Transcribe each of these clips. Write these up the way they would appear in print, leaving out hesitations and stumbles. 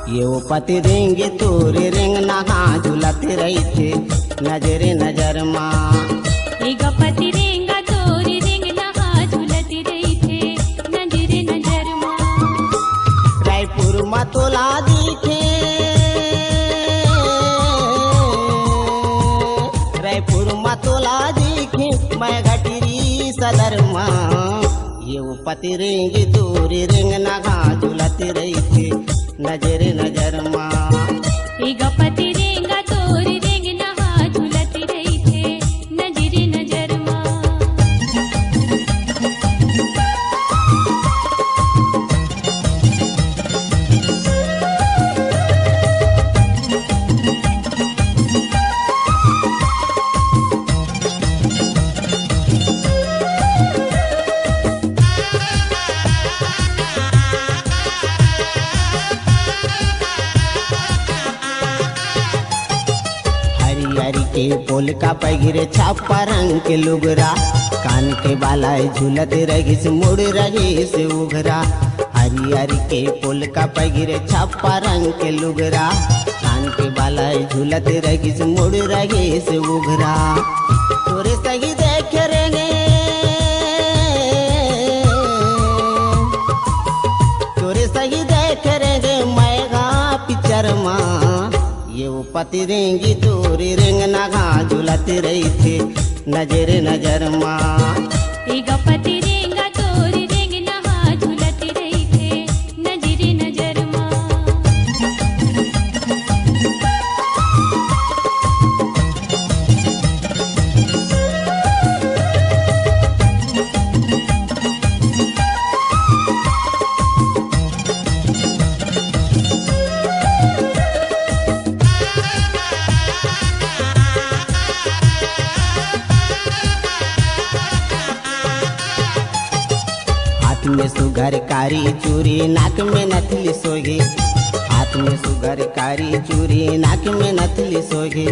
ये वो पति रेंगे तोरे रेंग नहा झुलते रही थे नजरे नजर माँ। ये गपति रेंगा तोरी रेंग नहा झुलती रही थे नजरे नजर माँ। रायपुर में तोला दिखे, रायपुर में तोला दिखे मैं घटिरी सदर माँ। ये वो पति रेंगे तोरे रेंग नहा झुलते रही थे नजरे नजर माँ। ये गपति रेंगा तोरी रेंग नहा झुलती रही थे नजरे नजर माँ। हरी के पोल का पैगिरे छापा रंग के लुगरा, कान के बाला झूलत रही से मुड़ रही से उघरा। हरी के पोल का पैगिरे छापा रंग के लुगरा, कान के बाला झूलत रही से मुड़ रही से उघरा। तोरे सही देख रेंगे, तोरे सही देख रेंगे मैं गा पिक्चर माँ। ये वो पति रेंगी तोरी रेंग नगा झुलते रही थे नजरे नजर माँ। ये गपति रेंगा तोरी रेंग नहा झुलती रही थे नजरे नजर माँ। हाथ में सुगर कारी चूरी नाक में नथली सोगे, हाथ में सुगर कारी चूरी नाक में नथली सोगे।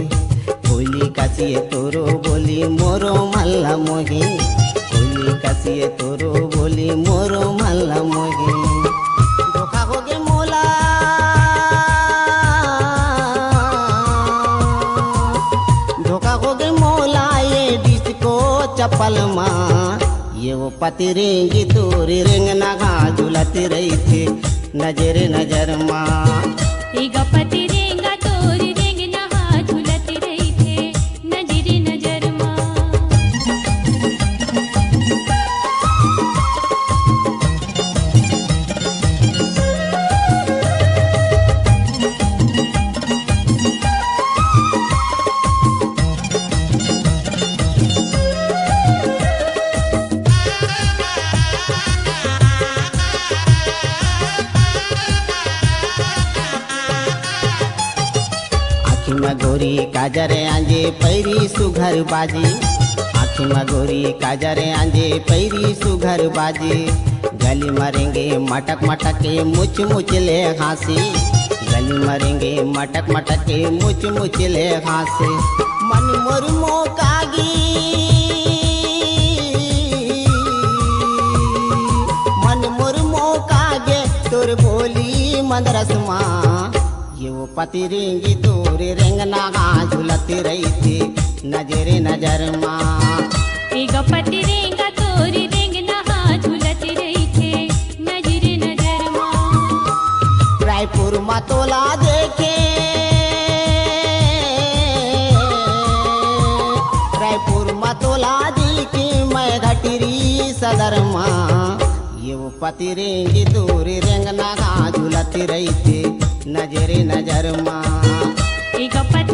बोली कसिए तोरो बोली मोरो मल्ला मोही, बोली कसिए तोरो बोली मोरो मल्ला मोही। धोखा हो गे मोला, धोखा हो गे मोला ये डिस्को चप्पल माँ। ये वो पति रेंगी तोरी रेंग नगा झुलती रही थे नजरे नजर माँ। ये गपति रेंगा तोरी रेंग नहा झुलती रही थे नजरे नजर माँ। आँखी में गोरी काजरे आंजे पैरी सुघर बाजी, आँखी में गोरी काजरे आंजे पैरी सुघर बाजी। गली मरेंगे मटक मटक के मुच मुच ले हंसी, गली मरेंगे मटक मटक के मुच मुच ले हंसी। मन मोर मोकागी, मन मोर मोकागे तोर बोली मंदरस माँ। ये वो पति रेंगी तोरे रेंग नागा झुलती रही थी नजरे नजर माँ। ये गपति रेंगा तोरी रेंग नहा झुलती रही थे नजरे नजर माँ। रायपुर में तोला देखे, रायपुर में तोला देखे मैं घटिरी सदर माँ। ये वो पति रेंगी तोरे रेंग नागा झुलती रही थी नजरे नजर माँ। ये गपति